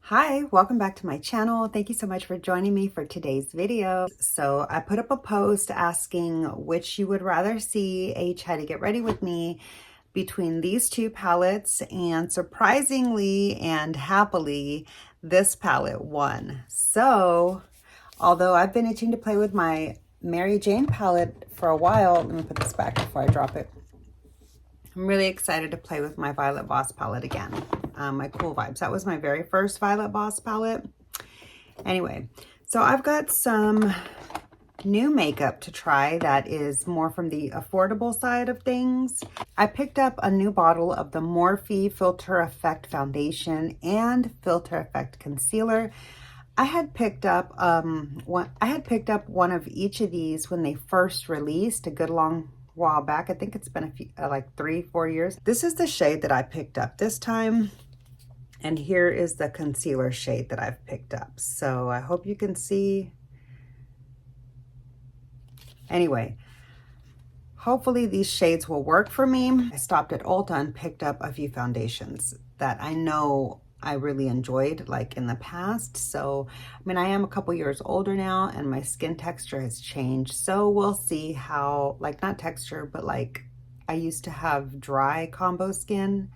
Hi, welcome back to my channel. Thank you so much for joining me for today's video. So I put up a post asking which you would rather see a try to get ready with me between these two palettes, and surprisingly and happily, this palette won. So although I've been itching to play with my Mary Jane palette for a while, let me put this back before I drop it. I'm really excited to play with my Violet Voss palette again. My Cool Vibes. That was my very first Violet Voss palette. Anyway, so I've got some new makeup to try that is more from the affordable side of things. I picked up a new bottle of the Morphe Filter Effect Foundation and Filter Effect Concealer. I had picked up one of each of these when they first released a good long while back. I think it's been a few, like 3-4 years. This is the shade that I picked up this time, and here is the concealer shade that I've picked up. So I hope you can see. Anyway, hopefully these shades will work for me. I stopped at Ulta and picked up a few foundations that I know I really enjoyed like in the past. So, I mean, I am a couple years older now and my skin texture has changed. So we'll see how, like, not texture, but like I used to have dry combo skin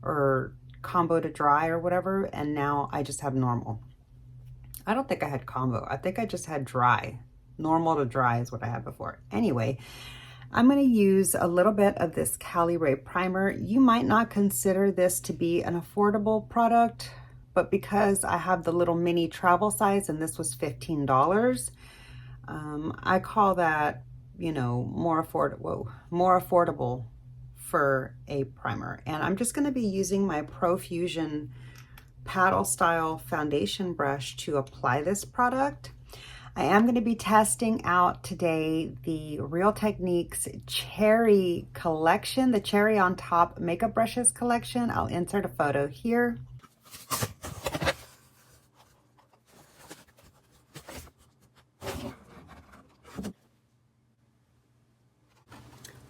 or combo to dry or whatever. And now I just have normal. I don't think I had combo. I think I just had dry. Normal to dry is what I had before. Anyway, I'm going to use a little bit of this Cali Ray primer. You might not consider this to be an affordable product, but because I have the little mini travel size and this was $15, I call that, you know, more affordable for a primer. And I'm just going to be using my Profusion paddle style foundation brush to apply this product. I am going to be testing out today the Real Techniques Cherry collection, the Cherry on Top makeup brushes collection. I'll insert a photo here.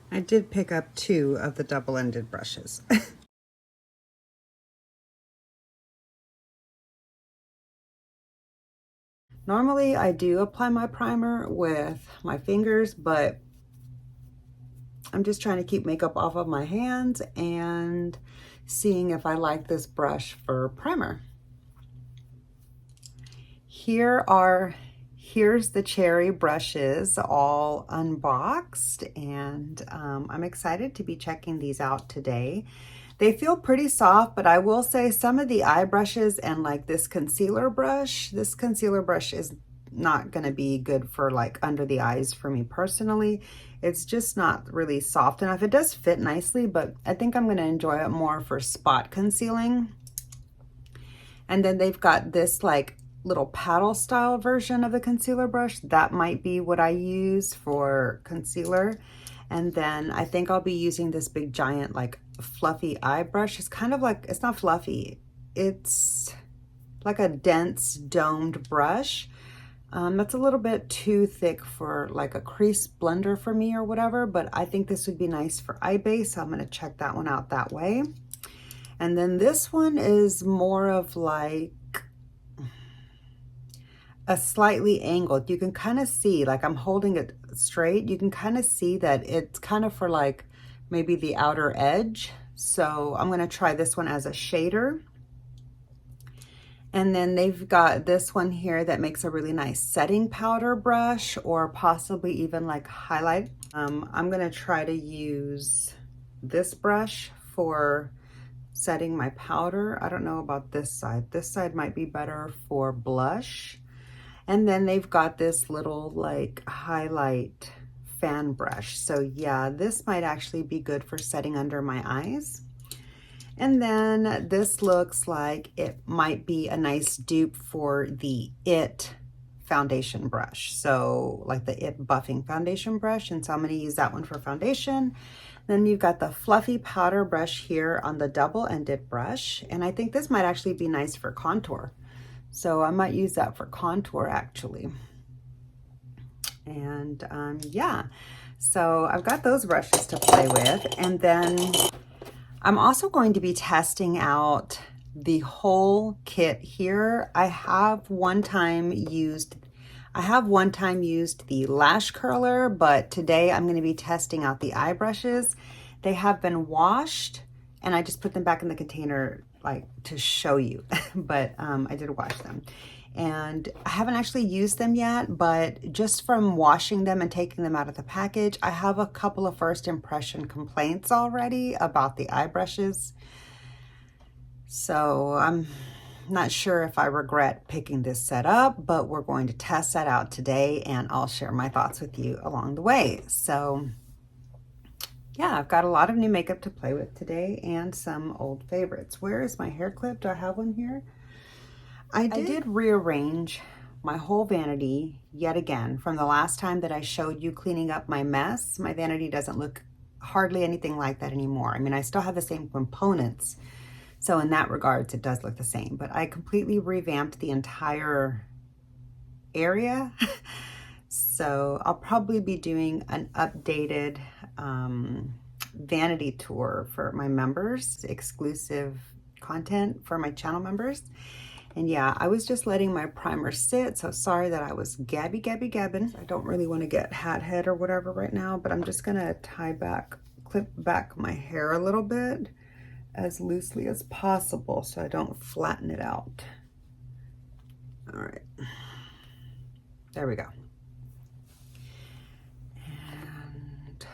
I did pick up 2 of the double-ended brushes. Normally, I do apply my primer with my fingers, but I'm just trying to keep makeup off of my hands and seeing if I like this brush for primer. Here's the Cherry brushes all unboxed, and I'm excited to be checking these out today. They feel pretty soft, but I will say some of the eye brushes and like this concealer brush is not going to be good for like under the eyes for me personally. It's just not really soft enough. It does fit nicely, but I think I'm going to enjoy it more for spot concealing. And then they've got this like little paddle style version of the concealer brush. That might be what I use for concealer. And then I think I'll be using this big giant like fluffy eye brush. It's kind of like, it's not fluffy, it's like a dense domed brush. That's a little bit too thick for like a crease blender for me or whatever, but I think this would be nice for eye base, so I'm going to check that one out that way. And then this one is more of like a slightly angled. You can kind of see, like I'm holding it straight, you can kind of see that it's kind of for like maybe the outer edge. So I'm going to try this one as a shader. And then they've got this one here that makes a really nice setting powder brush, or possibly even like highlight. I'm going to try to use this brush for setting my powder. I don't know about this side. This side might be better for blush. And then they've got this little like highlight fan brush. So yeah, this might actually be good for setting under my eyes. And then this looks like it might be a nice dupe for the IT foundation brush. So like the IT buffing foundation brush. And so I'm going to use that one for foundation. Then you've got the fluffy powder brush here on the double-ended brush. And I think this might actually be nice for contour. So I might use that for contour actually. And yeah, so I've got those brushes to play with. And then I'm also going to be testing out the whole kit here. I have one time used the lash curler, but today I'm going to be testing out the eye brushes. They have been washed and I just put them back in the container like to show you, but I did wash them. And I haven't actually used them yet, but just from washing them and taking them out of the package, I have a couple of first impression complaints already about the eye brushes. So I'm not sure if I regret picking this set up, but we're going to test that out today and I'll share my thoughts with you along the way. So yeah, I've got a lot of new makeup to play with today and some old favorites. Where is my hair clip? Do I have one here? I did rearrange my whole vanity yet again from the last time that I showed you cleaning up my mess. My vanity doesn't look hardly anything like that anymore. I mean, I still have the same components, so in that regards, it does look the same, but I completely revamped the entire area. So I'll probably be doing an updated vanity tour for my members, exclusive content for my channel members. And yeah, I was just letting my primer sit, so sorry that I was gabbing. I don't really want to get hat head or whatever right now, but I'm just gonna clip back my hair a little bit as loosely as possible so I don't flatten it out. All right, there we go. And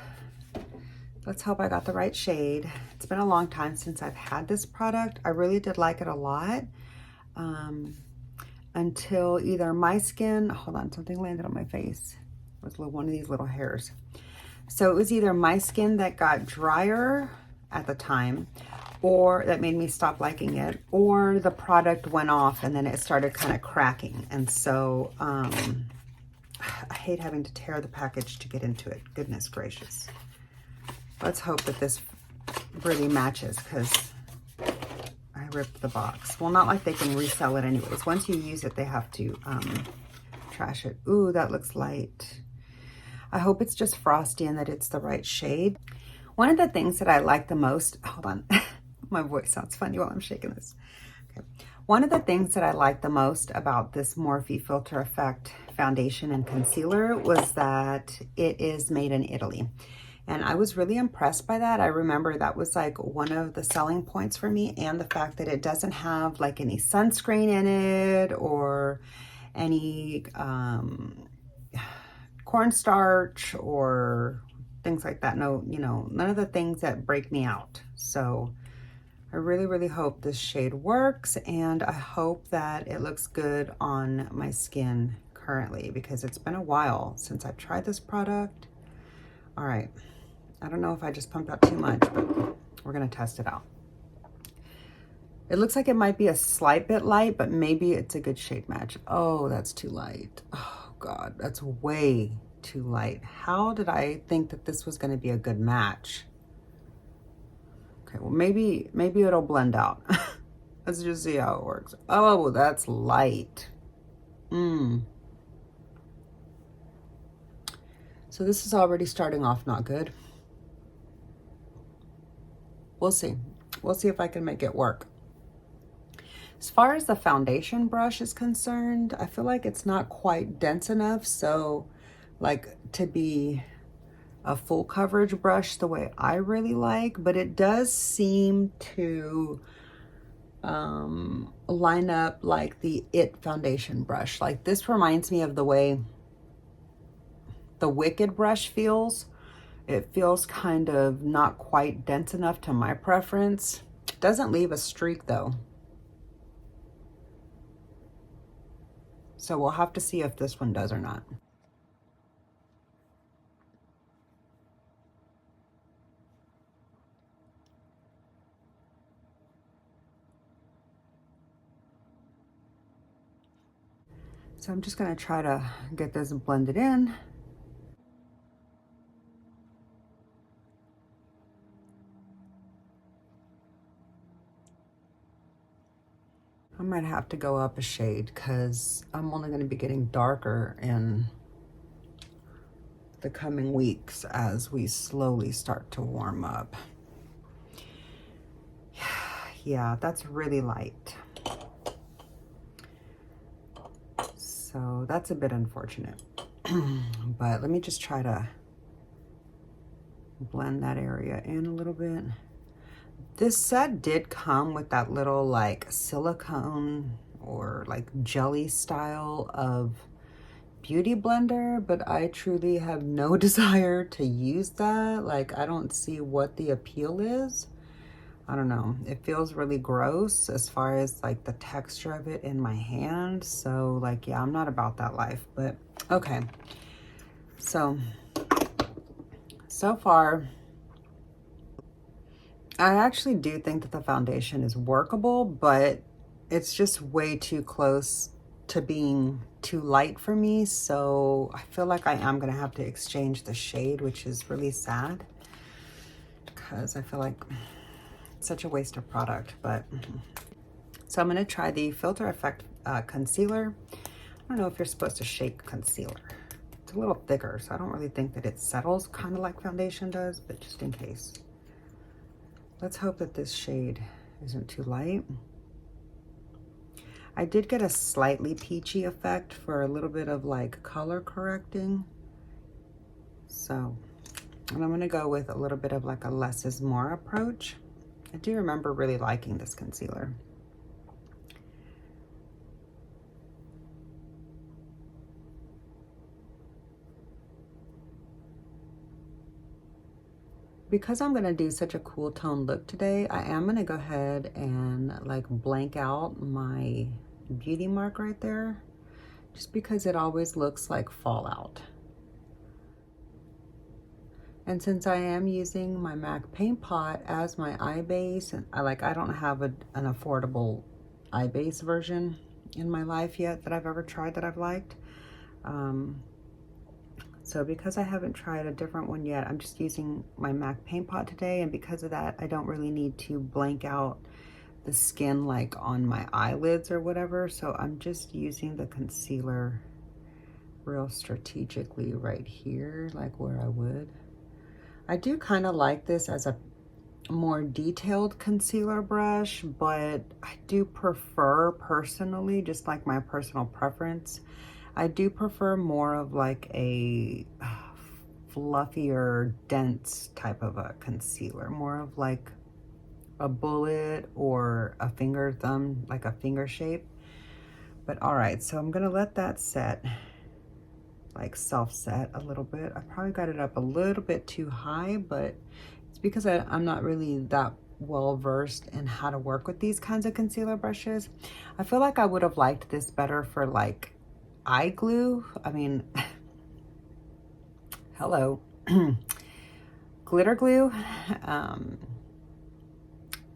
let's hope I got the right shade. It's been a long time since I've had this product. I really did like it a lot. Until either my skin, hold on, something landed on my face. It was one of these little hairs. So it was either my skin that got drier at the time, or that made me stop liking it, or the product went off and then it started kind of cracking. And so I hate having to tear the package to get into it. Goodness gracious. Let's hope that this really matches, because I ripped the box. Well, not like they can resell it anyways. Once you use it, they have to trash it. Ooh, that looks light. I hope it's just frosty and that it's the right shade. One of the things that I like the most, hold on, my voice sounds funny while I'm shaking this. Okay. One of the things that I like the most about this Morphe Filter Effect foundation and concealer was that it is made in Italy. And I was really impressed by that. I remember that was like one of the selling points for me, and the fact that it doesn't have like any sunscreen in it or any cornstarch or things like that. No, you know, none of the things that break me out. So I really, really hope this shade works, and I hope that it looks good on my skin currently, because it's been a while since I've tried this product. All right. I don't know if I just pumped out too much, but we're gonna test it out. It looks like it might be a slight bit light, but maybe it's a good shade match. Oh, that's too light. Oh God, that's way too light. How did I think that this was gonna be a good match? Okay, well maybe it'll blend out. Let's just see how it works. Oh, that's light. So this is already starting off not good. We'll see. We'll see if I can make it work. As far as the foundation brush is concerned, I feel like it's not quite dense enough. So like to be a full coverage brush the way I really like, but it does seem to line up like the It foundation brush. Like this reminds me of the way the Wicked brush feels. It feels kind of not quite dense enough to my preference. Doesn't leave a streak though. So we'll have to see if this one does or not. So I'm just gonna try to get this blended in. I might have to go up a shade because I'm only going to be getting darker in the coming weeks as we slowly start to warm up. Yeah, that's really light. So that's a bit unfortunate. But let me just try to blend that area in a little bit. This set did come with that little like silicone or like jelly style of beauty blender, but I truly have no desire to use that. Like, I don't see what the appeal is. I don't know. It feels really gross as far as like the texture of it in my hand. So like, yeah, I'm not about that life, but okay. So far, I actually do think that the foundation is workable, but it's just way too close to being too light for me. So I feel like I am gonna have to exchange the shade, which is really sad because I feel like it's such a waste of product. But so I'm gonna try the Filter Effect concealer. I don't know if you're supposed to shake concealer. It's a little thicker, so I don't really think that it settles kind of like foundation does, but just in case. Let's hope that this shade isn't too light. I did get a slightly peachy effect for a little bit of like color correcting. So, and I'm gonna go with a little bit of like a less is more approach. I do remember really liking this concealer. Because I'm gonna do such a cool tone look today, I am gonna go ahead and like blank out my beauty mark right there, just because it always looks like fallout. And since I am using my MAC paint pot as my eye base, and I don't have an affordable eye base version in my life yet that I've ever tried that I've liked. So because I haven't tried a different one yet, I'm just using my MAC paint pot today, and because of that, I don't really need to blank out the skin like on my eyelids or whatever. So I'm just using the concealer real strategically right here, like where I would. I do kind of like this as a more detailed concealer brush, but I do prefer personally, just like my personal preference, I do prefer more of like a fluffier, dense type of a concealer, more of like a bullet or a finger thumb, like a finger shape. But all right, so I'm gonna let that set, like self-set a little bit. I probably got it up a little bit too high, but it's because I'm not really that well versed in how to work with these kinds of concealer brushes. I feel like I would have liked this better for like eye glue. I mean, hello, glitter glue.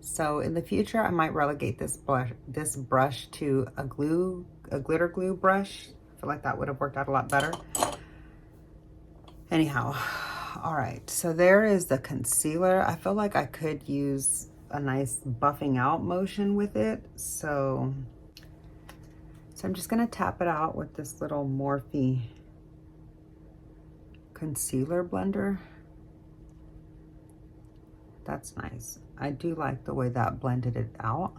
So in the future, I might relegate this brush to a glitter glue brush. I feel like that would have worked out a lot better. Anyhow, all right, so there is the concealer. I feel like I could use a nice buffing out motion with it. So I'm just gonna tap it out with this little Morphe concealer blender. That's nice. I do like the way that blended it out.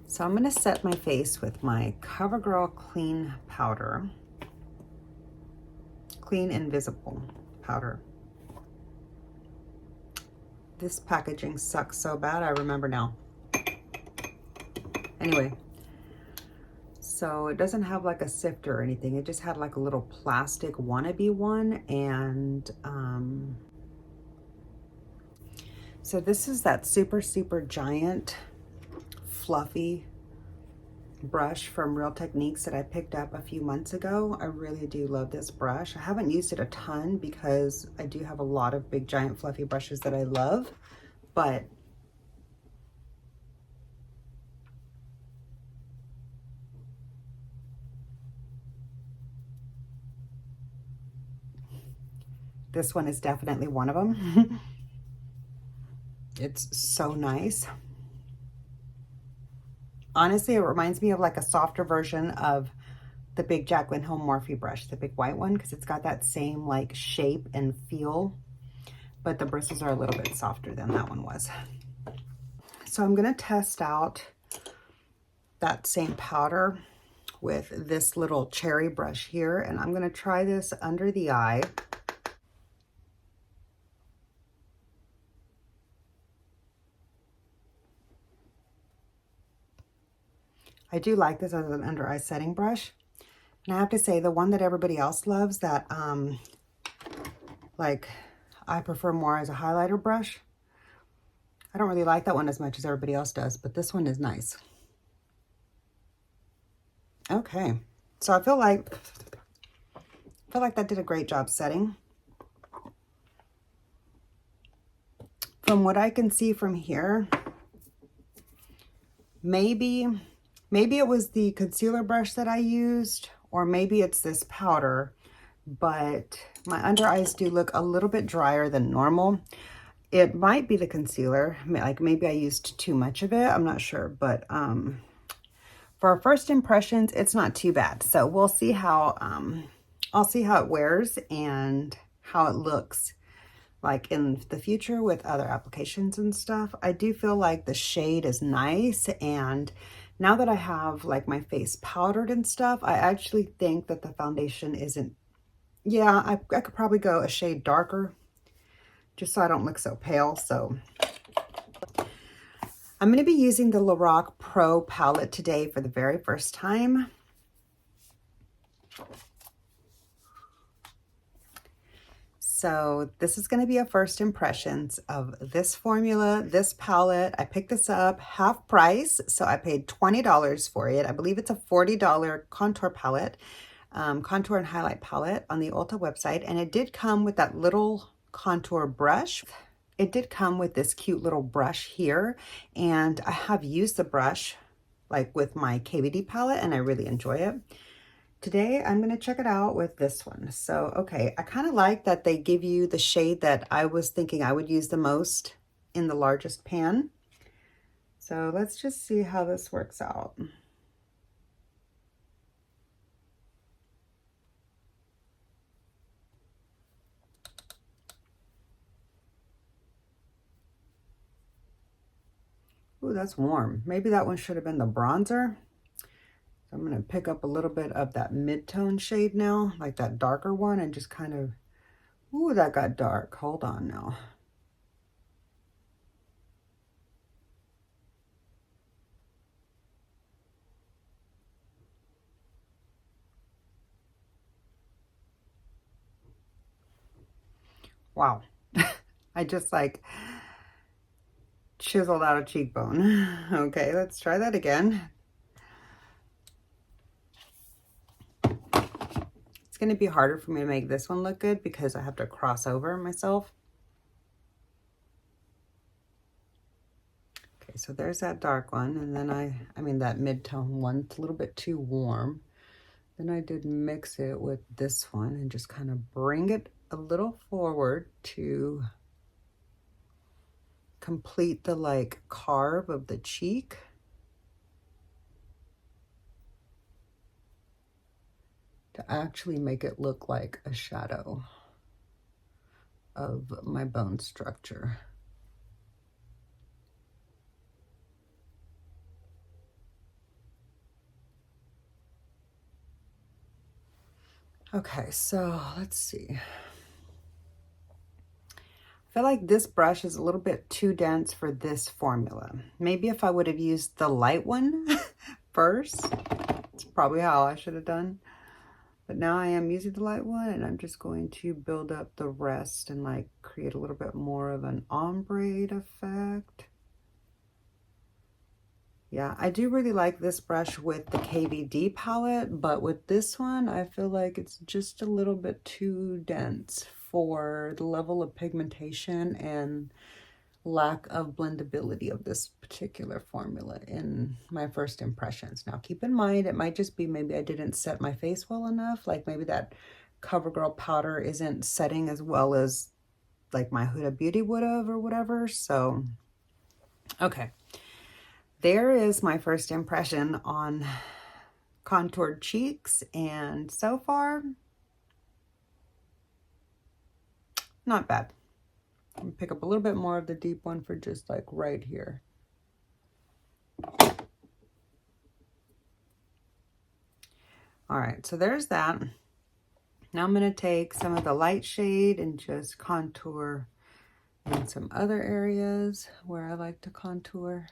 So I'm gonna set my face with my CoverGirl Clean Powder. Clean Invisible Powder. This packaging sucks so bad, I remember now. Anyway, so it doesn't have like a sifter or anything. It just had like a little plastic wannabe one. And so this is that super giant fluffy brush from Real Techniques that I picked up a few months ago. I really do love this brush. I haven't used it a ton because I do have a lot of big giant fluffy brushes that I love, but this one is definitely one of them. It's so nice. Honestly, it reminds me of like a softer version of the big Jaclyn Hill Morphe brush, the big white one, because it's got that same like shape and feel, but the bristles are a little bit softer than that one was. So I'm gonna test out that same powder with this little cherry brush here, and I'm gonna try this under the eye. I do like this as an under eye setting brush. And I have to say, the one that everybody else loves, that like I prefer more as a highlighter brush. I don't really like that one as much as everybody else does, but this one is nice. Okay, so I feel like that did a great job setting. From what I can see from here, maybe it was the concealer brush that I used, or maybe it's this powder, but my under eyes do look a little bit drier than normal. It might be the concealer, like maybe I used too much of it, I'm not sure, but for our first impressions, it's not too bad. So we'll see how, I'll see how it wears and how it looks like in the future with other applications and stuff. I do feel like the shade is nice, and now that I have like my face powdered and stuff, I actually think that the foundation isn't, yeah, I could probably go a shade darker just so I don't look so pale. So I'm going to be using the Lorac Pro palette today for the very first time. So this is going to be a first impressions of this formula, this palette. I picked this up half price, so I paid $20 for it. I believe it's a $40 contour palette, contour and highlight palette on the Ulta website, and it did come with that little contour brush. It did come with this cute little brush here, and I have used the brush like with my KVD palette, and I really enjoy it. Today, I'm going to check it out with this one. So, okay, I kind of like that they give you the shade that I was thinking I would use the most in the largest pan. So let's just see how this works out. Ooh, that's warm. Maybe that one should have been the bronzer. So I'm going to pick up a little bit of that mid-tone shade now, like that darker one, and just kind of, ooh, that got dark. Hold on now. Wow. I just like chiseled out a cheekbone. Okay, let's try that again. It's going to be harder for me to make this one look good because I have to cross over myself. Okay, so there's that dark one, and then I mean that mid-tone one, it's a little bit too warm. Then I did mix it with this one and just kind of bring it a little forward to complete the like carve of the cheek. To actually make it look like a shadow of my bone structure. Okay, so let's see. I feel like this brush is a little bit too dense for this formula. Maybe if I would have used the light one first, it's probably how I should have done. But now I am using the light one, and I'm just going to build up the rest and like create a little bit more of an ombre effect. Yeah, I do really like this brush with the KVD palette, but with this one, I feel like it's just a little bit too dense for the level of pigmentation and lack of blendability of this particular formula in my first impressions. Now, keep in mind, it might just be maybe I didn't set my face well enough. Like maybe that CoverGirl powder isn't setting as well as like my Huda Beauty would have or whatever. So, okay. There is my first impression on contoured cheeks, and so far, not bad. I'm gonna pick up a little bit more of the deep one for just like right here. All right, so there's that. Now I'm gonna take some of the light shade and just contour in some other areas where I like to contour.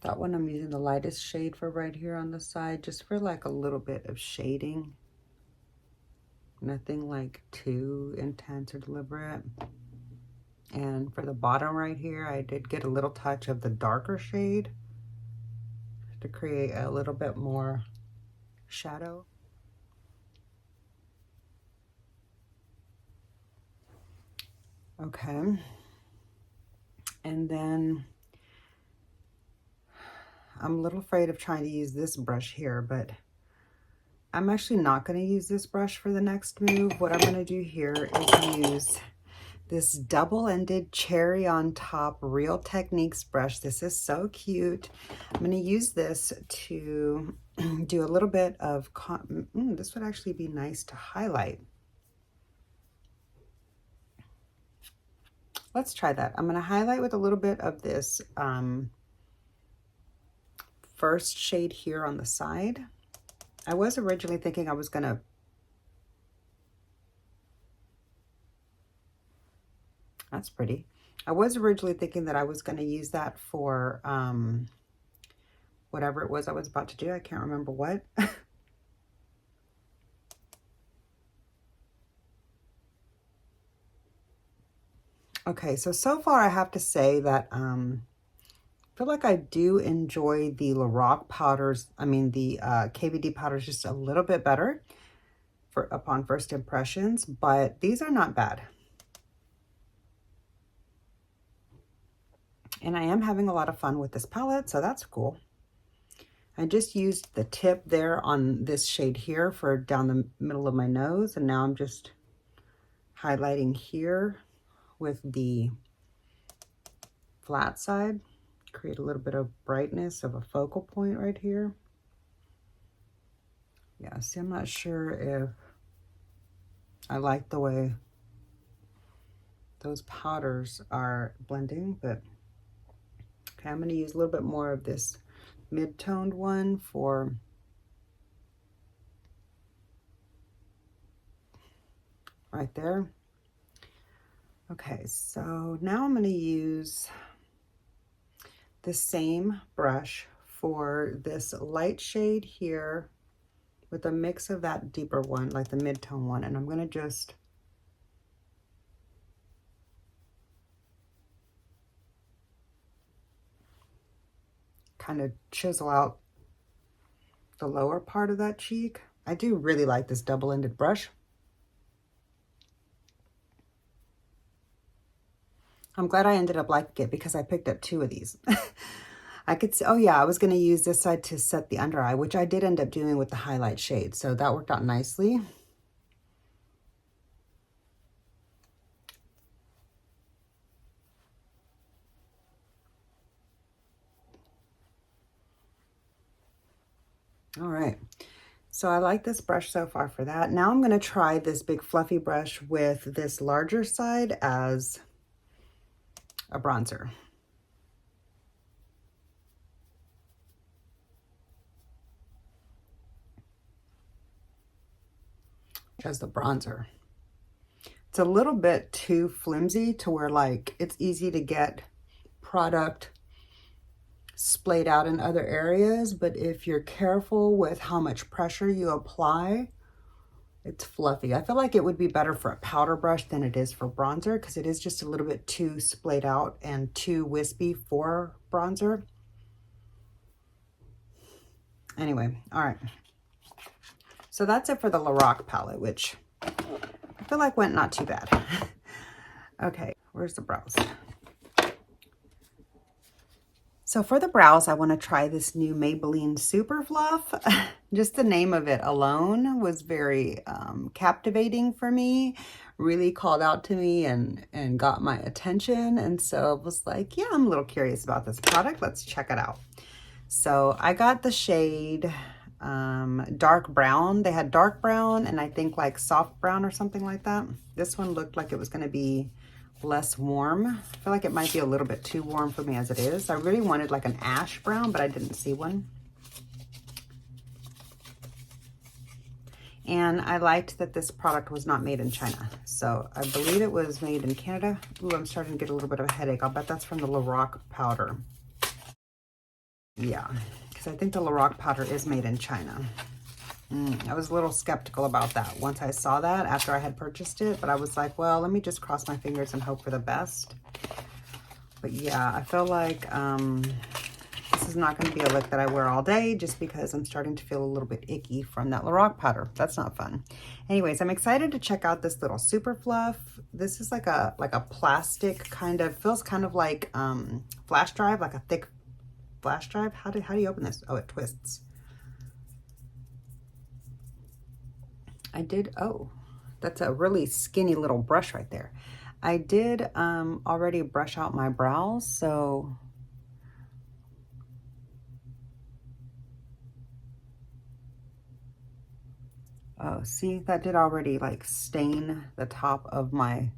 That one I'm using the lightest shade for right here on the side, just for like a little bit of shading. Nothing like too intense or deliberate. And for the bottom right here, I did get a little touch of the darker shade to create a little bit more shadow. Okay. And then I'm a little afraid of trying to use this brush here, but I'm actually not going to use this brush for the next move. What I'm going to do here is use this double-ended cherry on top Real Techniques brush. This is so cute. I'm going to use this to do a little bit of, this would actually be nice to highlight. Let's try that. I'm going to highlight with a little bit of this first shade here on the side. I was originally thinking I was going to, that's pretty. I was originally thinking that I was going to use that for whatever it was I was about to do. I can't remember what. Okay, so far I have to say that I feel like I do enjoy the Lorac powders, the KVD powders just a little bit better for upon first impressions, but these are not bad. And I am having a lot of fun with this palette, so that's cool. I just used the tip there on this shade here for down the middle of my nose, and now I'm just highlighting here with the flat side. Create a little bit of brightness of a focal point right here. Yeah, see, I'm not sure if I like the way those powders are blending, but okay, I'm going to use a little bit more of this mid-toned one for right there. Okay, so now I'm going to use the same brush for this light shade here with a mix of that deeper one, like the mid-tone one, and I'm going to just kind of chisel out the lower part of that cheek. I do really like this double-ended brush. I'm glad I ended up liking it because I picked up 2 of these. I could see, oh yeah, I was going to use this side to set the under eye, which I did end up doing with the highlight shade. So that worked out nicely. All right. So I like this brush so far for that. Now I'm going to try this big fluffy brush with this larger side as a bronzer. As the bronzer. It's a little bit too flimsy to where like it's easy to get product splayed out in other areas, but if you're careful with how much pressure you apply, it's fluffy. I feel like it would be better for a powder brush than it is for bronzer because it is just a little bit too splayed out and too wispy for bronzer. Anyway, all right. So that's it for the Lorac palette, which I feel like went not too bad. Okay, where's the brows? So for the brows, I want to try this new Maybelline Super Fluff. Just the name of it alone was very captivating for me, really called out to me and got my attention. And so I was like, yeah, I'm a little curious about this product. Let's check it out. So I got the shade dark brown. They had dark brown and I think like soft brown or something like that. This one looked like it was going to be less warm. I feel like it might be a little bit too warm for me as it is. I really wanted like an ash brown, but I didn't see one. And I liked that this product was not made in China. So I believe it was made in Canada. Ooh, I'm starting to get a little bit of a headache. I'll bet that's from the Lorac powder. Yeah, because I think the Lorac powder is made in China. I was a little skeptical about that once I saw that after I had purchased it, but I was like, well, let me just cross my fingers and hope for the best. But yeah, I feel like this is not going to be a look that I wear all day just because I'm starting to feel a little bit icky from that Lorac powder. That's not fun. Anyways, I'm excited to check out this little Super Fluff. This is like a plastic kind of, feels kind of like flash drive, like a thick flash drive. How do you open this? Oh, it twists. Oh, that's a really skinny little brush right there. I did already brush out my brows, so oh, see, that did already like stain the top of my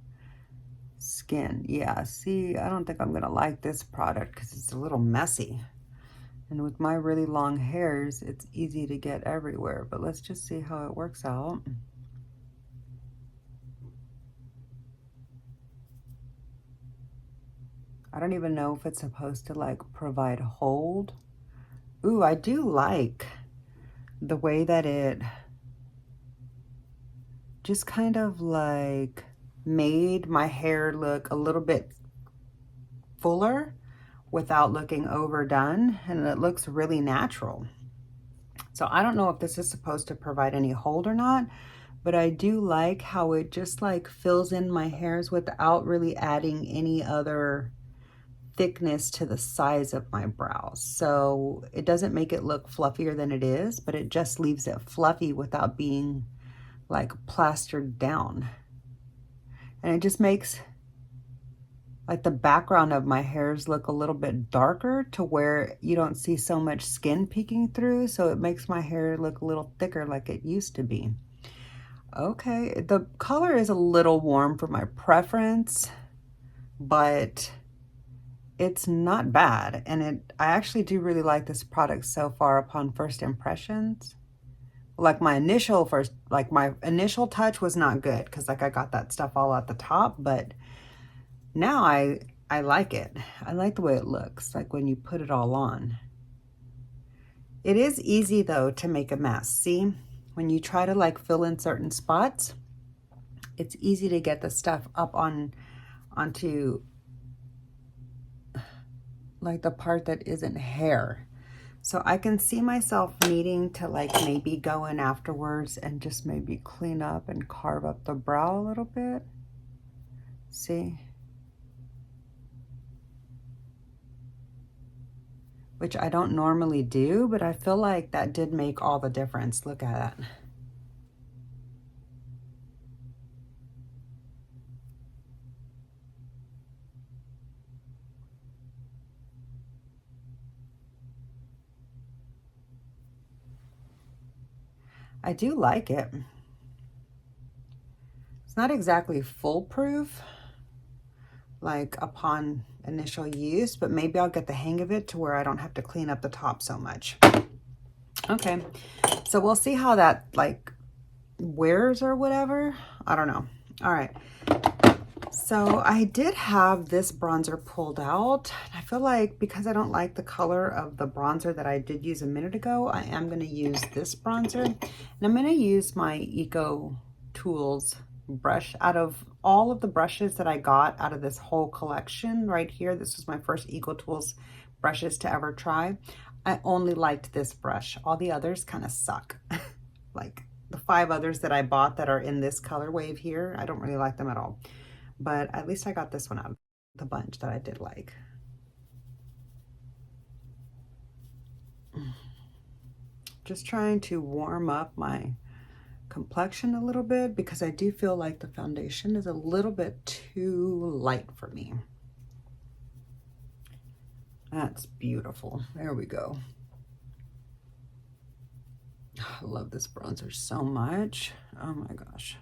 skin. Yeah, see, I don't think I'm gonna like this product because it's a little messy. And with my really long hairs, it's easy to get everywhere, but let's just see how it works out. I don't even know if it's supposed to like provide hold. Ooh, I do like the way that it just kind of like made my hair look a little bit fuller without looking overdone, and it looks really natural. So I don't know if this is supposed to provide any hold or not, but I do like how it just like fills in my hairs without really adding any other thickness to the size of my brows. So it doesn't make it look fluffier than it is, but it just leaves it fluffy without being like plastered down. And it just makes like the background of my hairs look a little bit darker to where you don't see so much skin peeking through. So it makes my hair look a little thicker like it used to be. Okay, the color is a little warm for my preference, but it's not bad. And I actually do really like this product so far upon first impressions. Like my initial touch was not good because like I got that stuff all at the top, but now I like it. I like the way it looks, like when you put it all on. It is easy though to make a mess. See, when you try to like fill in certain spots, it's easy to get the stuff up onto like the part that isn't hair. So I can see myself needing to like maybe go in afterwards and just maybe clean up and carve up the brow a little bit. See? Which I don't normally do, but I feel like that did make all the difference. Look at that. I do like it. It's not exactly foolproof, like upon initial use, but maybe I'll get the hang of it to where I don't have to clean up the top so much. Okay, so we'll see how that like wears or whatever. I don't know. All right. So I did have this bronzer pulled out. I feel like because I don't like the color of the bronzer that I did use a minute ago, I am going to use this bronzer. And I'm going to use my Eco Tools brush. Out of all of the brushes that I got out of this whole collection right here, this was my first Eco Tools brushes to ever try. I only liked this brush. All the others kind of suck. Like the 5 others that I bought that are in this color wave here, I don't really like them at all. But at least I got this one out of the bunch that I did like. Just trying to warm up my complexion a little bit because I do feel like the foundation is a little bit too light for me. That's beautiful. There we go. I love this bronzer so much. Oh my gosh.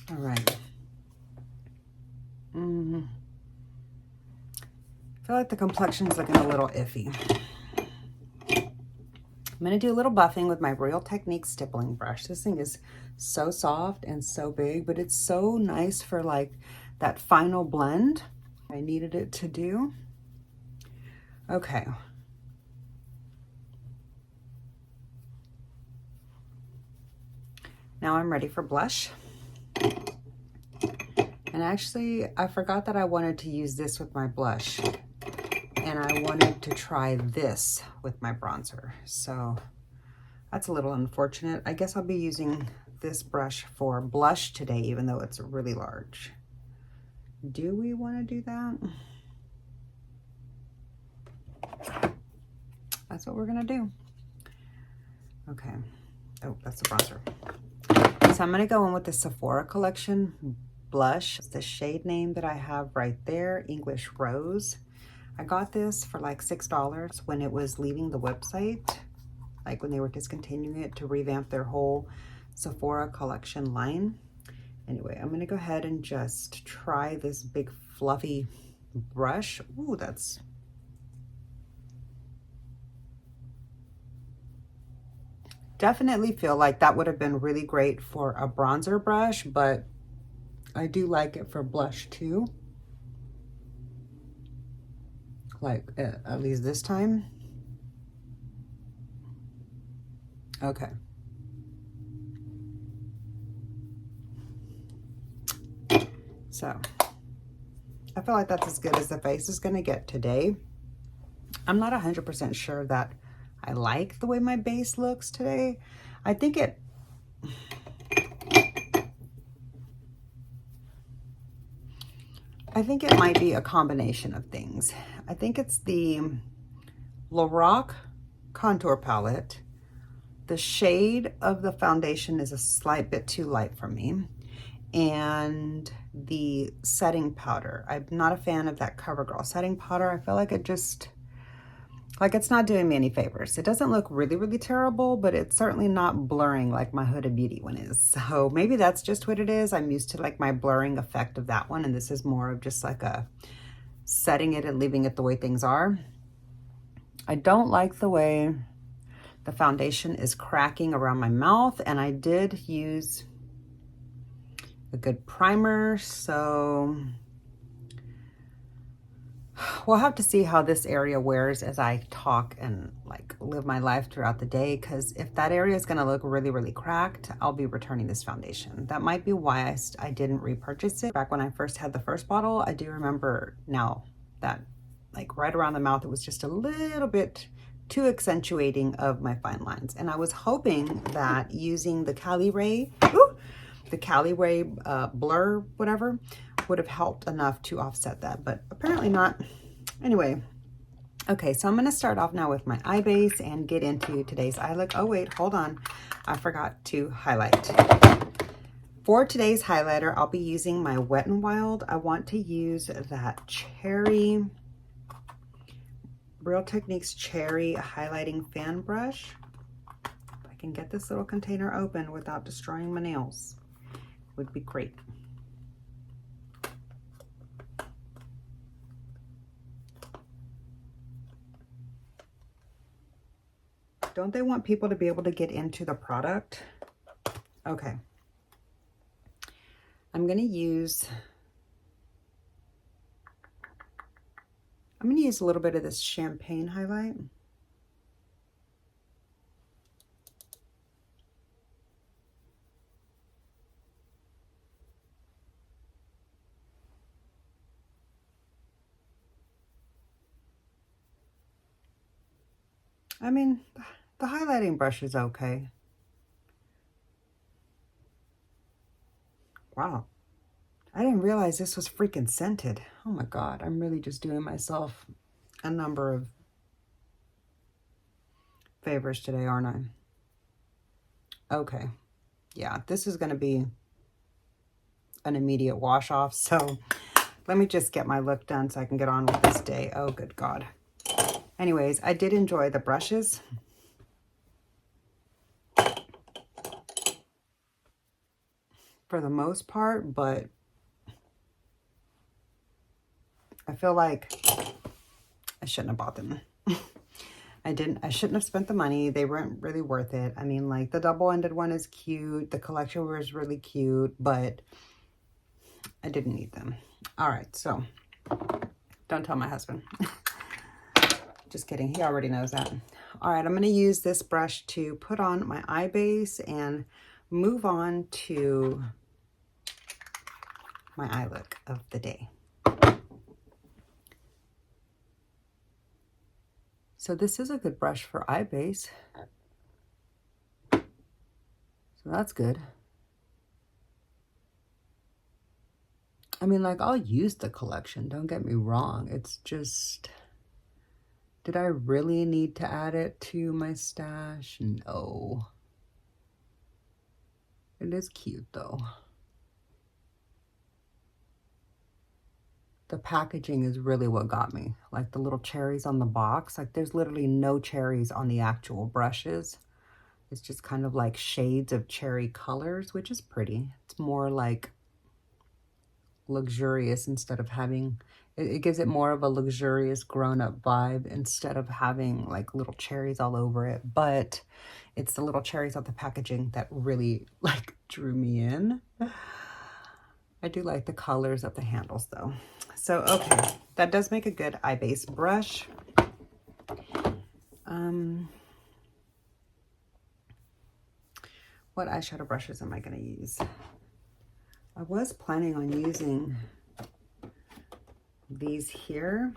All right. I feel like the complexion's looking a little iffy. I'm going to do a little buffing with my Real Technique stippling brush. This thing is so soft and so big, but it's so nice for like that final blend I needed it to do. Okay. Now I'm ready for blush. And actually, I forgot that I wanted to use this with my blush. And I wanted to try this with my bronzer. So that's a little unfortunate. I guess I'll be using this brush for blush today, even though it's really large. Do we want to do that? That's what we're gonna do. Okay. Oh, that's the bronzer. So I'm gonna go in with the Sephora Collection blush. It's the shade name that I have right there, English Rose. I got this for like $6 when it was leaving the website, like when they were discontinuing it to revamp their whole Sephora Collection line. Anyway, I'm gonna go ahead and just try this big fluffy brush. Ooh, that's definitely feel like that would have been really great for a bronzer brush, but I do like it for blush too. Like at least this time. Okay. So I feel like that's as good as the face is gonna get today. I'm not 100% sure that I like the way my base looks today. I think it might be a combination of things. I think it's the Lorac contour palette. The shade of the foundation is a slight bit too light for me. And the setting powder. I'm not a fan of that CoverGirl setting powder. I feel like it just, like it's not doing me any favors. It doesn't look really, really terrible, but it's certainly not blurring like my Huda Beauty one is. So maybe that's just what it is. I'm used to like my blurring effect of that one, and this is more of just like a setting it and leaving it the way things are. I don't like the way the foundation is cracking around my mouth, and I did use a good primer, so we'll have to see how this area wears as I talk and like live my life throughout the day, because if that area is going to look really, really cracked, I'll be returning this foundation. That might be why I didn't repurchase it. Back when I first had the first bottle, I do remember now that like right around the mouth, it was just a little bit too accentuating of my fine lines. And I was hoping that using the Cali Ray, blur, whatever, would have helped enough to offset that, but apparently not. Anyway, okay, so I'm gonna start off now with my eye base and get into today's eye look. Oh wait, hold on. I forgot to highlight. For today's highlighter, I'll be using my Wet n Wild. I want to use that Cherry, Real Techniques Cherry highlighting fan brush. If I can get this little container open without destroying my nails, would be great. Don't they want people to be able to get into the product? Okay. I'm going to use a little bit of this champagne highlight. I mean, the highlighting brush is okay. Wow. I didn't realize this was freaking scented. Oh my God. I'm really just doing myself a number of favors today, aren't I? Okay. Yeah, this is going to be an immediate wash off. So let me just get my look done so I can get on with this day. Oh, good God. Anyways, I did enjoy the brushes. For the most part, but I feel like I shouldn't have bought them. I shouldn't have spent the money. They weren't really worth it. I mean, like, the double-ended one is cute. The collection was really cute, but I didn't need them. All right, so don't tell my husband. Just kidding. He already knows that. All right, I'm going to use this brush to put on my eye base and move on to my eye look of the day. So this is a good brush for eye base. So that's good. I mean, like, I'll use the collection, don't get me wrong. It's just, did I really need to add it to my stash? No. It is cute though. The packaging is really what got me. Like the little cherries on the box. Like there's literally no cherries on the actual brushes. It's just kind of like shades of cherry colors, which is pretty. It's more like luxurious instead of having, it gives it more of a luxurious grown-up vibe instead of having like little cherries all over it. But it's the little cherries on the packaging that really like drew me in. I do like the colors of the handles though. So, okay, that does make a good eye base brush. What eyeshadow brushes am I going to use? I was planning on using these here.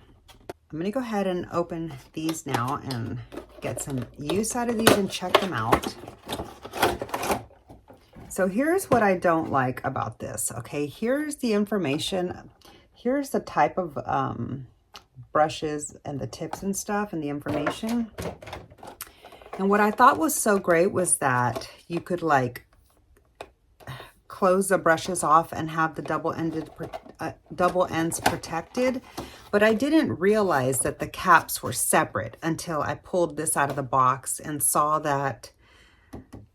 I'm going to go ahead and open these now and get some use out of these and check them out. So here's what I don't like about this. Okay, here's the information. Here's the type of brushes and the tips and stuff and the information. And what I thought was so great was that you could like close the brushes off and have the double ends protected. But I didn't realize that the caps were separate until I pulled this out of the box and saw that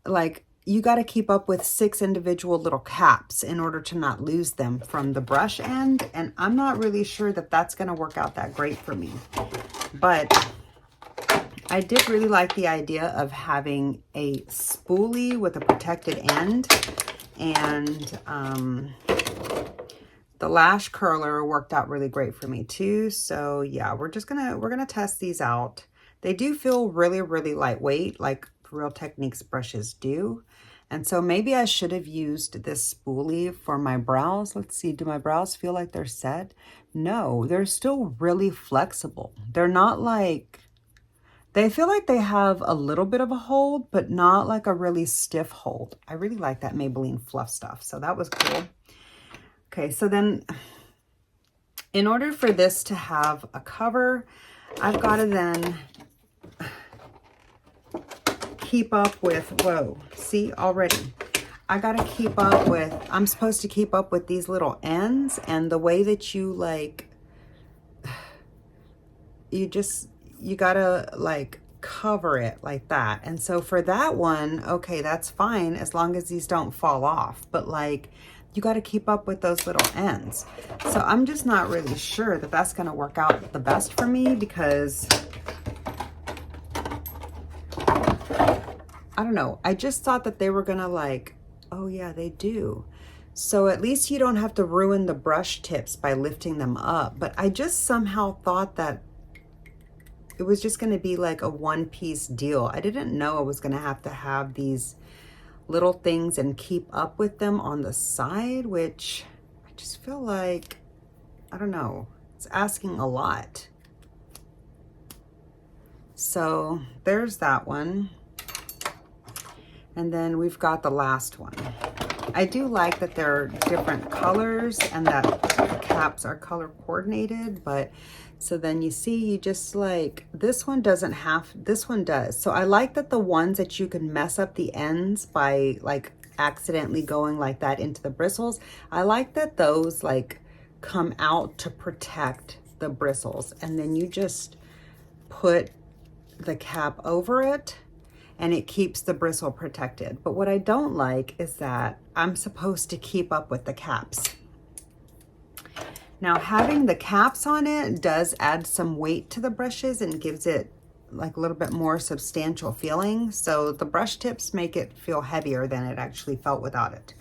like you got to keep up with 6 individual little caps in order to not lose them from the brush end. And I'm not really sure that that's going to work out that great for me. But I did really like the idea of having a spoolie with a protected end. And the lash curler worked out really great for me too. So yeah, we're gonna test these out. They do feel really, really lightweight, like Real Techniques brushes do. And so maybe I should have used this spoolie for my brows. Let's see, do my brows feel like they're set? No, they're still really flexible. They're not like, they feel like they have a little bit of a hold, but not like a really stiff hold. I really like that Maybelline Fluff stuff. So that was cool. Okay, so then in order for this to have a cover, I've got to then keep up with, whoa, see already. I got to keep up with, I'm supposed to keep up with these little ends and the way that you like, you gotta like cover it like that. And so for that one, okay, that's fine as long as these don't fall off, but like you got to keep up with those little ends. So I'm just not really sure that that's going to work out the best for me because I don't know. I just thought that they were going to like, oh yeah, they do. So at least you don't have to ruin the brush tips by lifting them up. But I just somehow thought that it was just going to be like a one-piece deal. I didn't know I was going to have these little things and keep up with them on the side, which I just feel like, I don't know, it's asking a lot. So there's that one. And then we've got the last one. I do like that they're different colors and that the caps are color coordinated, but so then you see, you just like, this one doesn't have, this one does. So I like that the ones that you can mess up the ends by like accidentally going like that into the bristles, I like that those like come out to protect the bristles, and then you just put the cap over it and it keeps the bristle protected. But what I don't like is that I'm supposed to keep up with the caps. Now having the caps on it does add some weight to the brushes and gives it like a little bit more substantial feeling. So the brush tips make it feel heavier than it actually felt without it.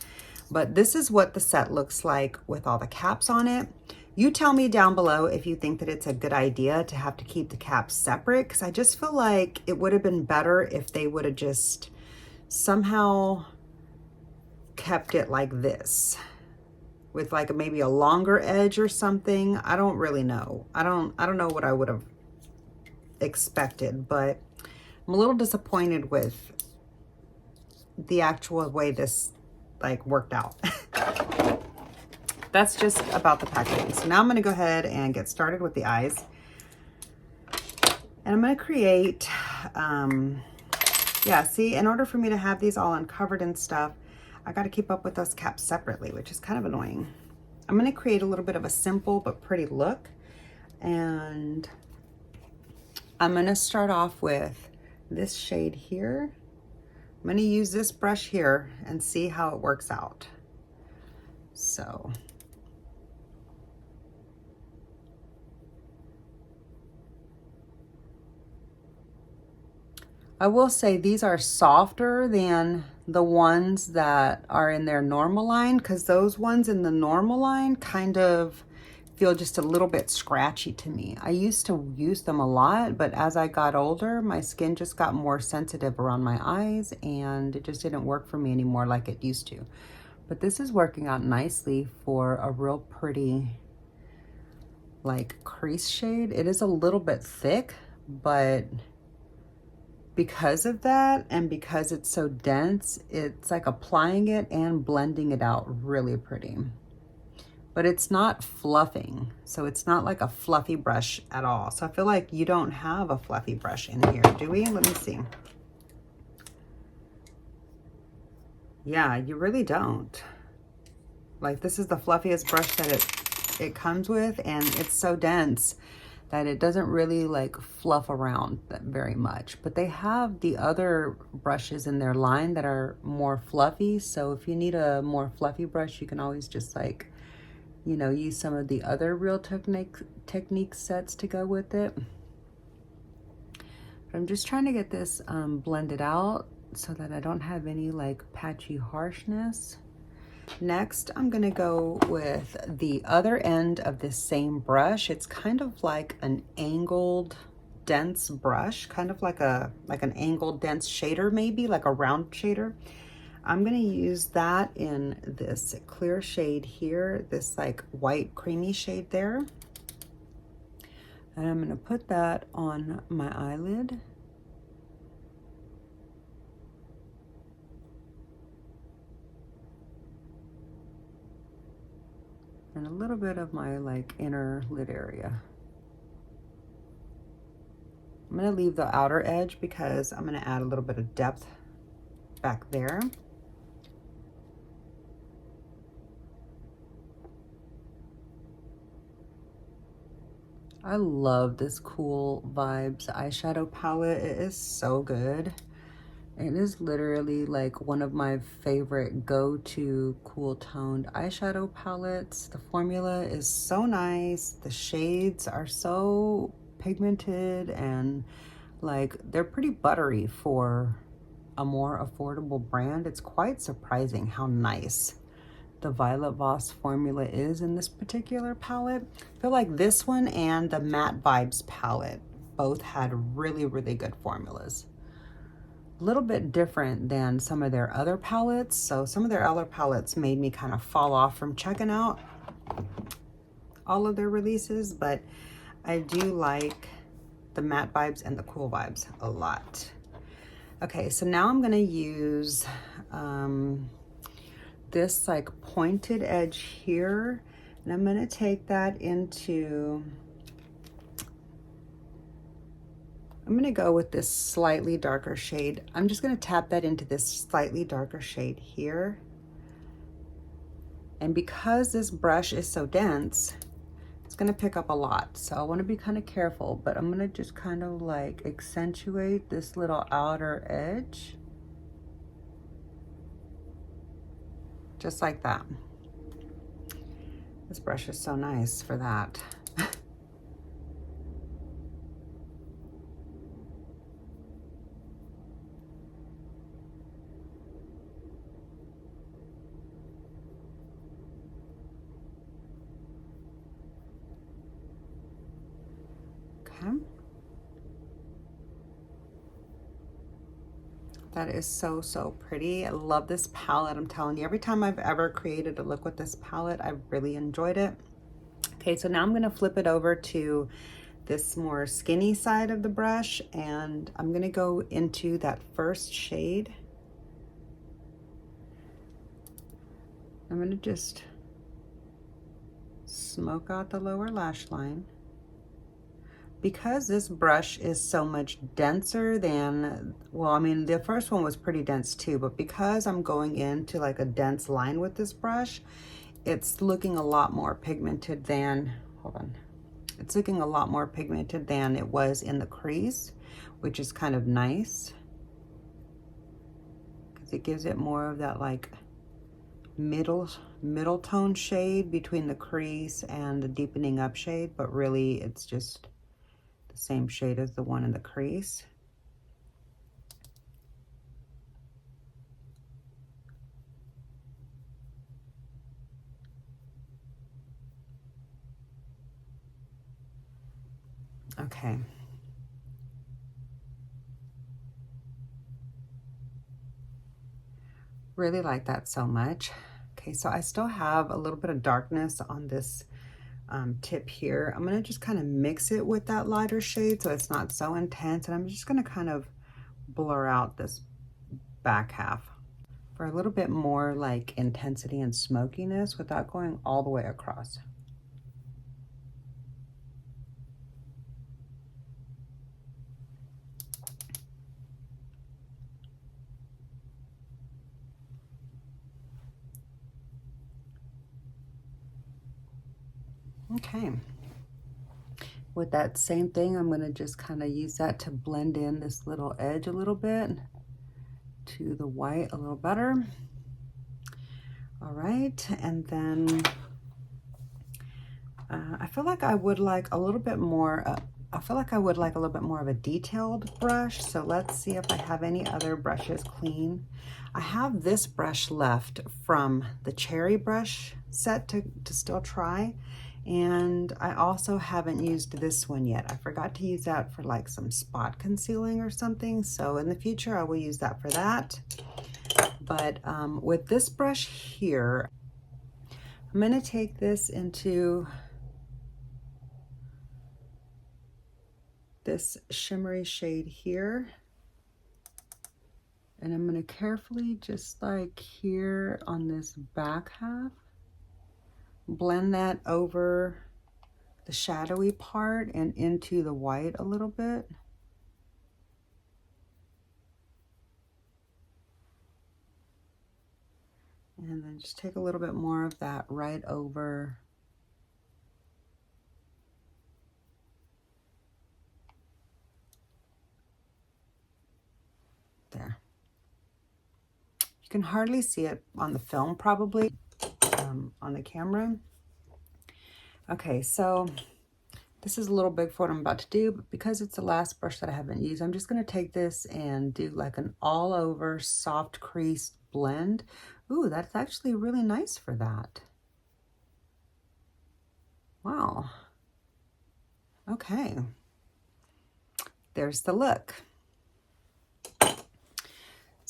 But this is what the set looks like with all the caps on it. You tell me down below if you think that it's a good idea to have to keep the caps separate, because I just feel like it would have been better if they would have just somehow kept it like this with like maybe a longer edge or something. I don't really know. I don't know what I would have expected, but I'm a little disappointed with the actual way this like worked out. That's just about the packaging. So now I'm going to go ahead and get started with the eyes. And I'm going to create, yeah, see, in order for me to have these all uncovered and stuff, I got to keep up with those caps separately, which is kind of annoying. I'm going to create a little bit of a simple but pretty look. And I'm going to start off with this shade here. I'm going to use this brush here and see how it works out. So I will say these are softer than the ones that are in their normal line, because those ones in the normal line kind of feel just a little bit scratchy to me. I used to use them a lot, but as I got older, my skin just got more sensitive around my eyes and it just didn't work for me anymore like it used to. But this is working out nicely for a real pretty like crease shade. It is a little bit thick, but because of that and because it's so dense, it's like applying it and blending it out really pretty. But it's not fluffing, so it's not like a fluffy brush at all. So I feel like you don't have a fluffy brush in here, do we? Let me see. Yeah, you really don't. Like, this is the fluffiest brush that it comes with, and it's so dense that it doesn't really like fluff around that very much. But they have the other brushes in their line that are more fluffy. So if you need a more fluffy brush, you can always just like, you know, use some of the other Real Technique sets to go with it. But I'm just trying to get this blended out so that I don't have any like patchy harshness. Next, I'm gonna go with the other end of this same brush. It's kind of like an angled, dense brush, kind of like an angled, dense shader, maybe like a round shader. I'm gonna use that in this clear shade here, this like white creamy shade there. And I'm gonna put that on my eyelid. And a little bit of my like inner lid area. I'm gonna leave the outer edge because I'm gonna add a little bit of depth back there. I love this Cool Vibes eyeshadow palette. It is so good. It is literally like one of my favorite go-to cool toned eyeshadow palettes. The formula is so nice. The shades are so pigmented and like they're pretty buttery for a more affordable brand. It's quite surprising how nice the Violet Voss formula is in this particular palette. I feel like this one and the Matte Vibes palette both had really, really good formulas. A little bit different than some of their other palettes. So some of their other palettes made me kind of fall off from checking out all of their releases, but I do like the matte vibes and the cool vibes a lot. Okay, so now I'm gonna use this like pointed edge here, and I'm gonna take that into, I'm gonna go with this slightly darker shade. I'm just gonna tap that into this slightly darker shade here. And because this brush is so dense, it's gonna pick up a lot. So I wanna be kind of careful, but I'm gonna just kind of like accentuate this little outer edge. Just like that. This brush is so nice for that. Okay. That is so, so pretty. I love this palette. I'm telling you, every time I've ever created a look with this palette, I've really enjoyed it. Okay, so now I'm gonna flip it over to this more skinny side of the brush, and I'm gonna go into that first shade. I'm gonna just smoke out the lower lash line. Because this brush is so much denser than, well, I mean, the first one was pretty dense too, but because I'm going into like a dense line with this brush, it's looking a lot more pigmented than, hold on, it's looking a lot more pigmented than it was in the crease, which is kind of nice because it gives it more of that like middle tone shade between the crease and the deepening up shade, but really it's just the same shade as the one in the crease. Okay. Really like that so much. Okay, so I still have a little bit of darkness on this tip here. I'm gonna just kind of mix it with that lighter shade so it's not so intense, and I'm just gonna kind of blur out this back half for a little bit more like intensity and smokiness without going all the way across. Okay. With that same thing, I'm going to just kind of use that to blend in this little edge a little bit to the white a little better. All right, and then I feel like I would like a little bit more, I feel like I would like a little bit more of a detailed brush. So let's see if I have any other brushes clean. I have this brush left from the cherry brush set to still try. And I also haven't used this one yet. I forgot to use that for like some spot concealing or something. So in the future, I will use that for that. But with this brush here, I'm gonna take this into this shimmery shade here. And I'm gonna carefully, just like here on this back half, blend that over the shadowy part and into the white a little bit. And then just take a little bit more of that right over there. You can hardly see it on the film probably, on the camera. Okay, so this is a little big for what I'm about to do, but because it's the last brush that I haven't used, I'm just gonna take this and do like an all over soft crease blend. Ooh, that's actually really nice for that. Wow. Okay. There's the look.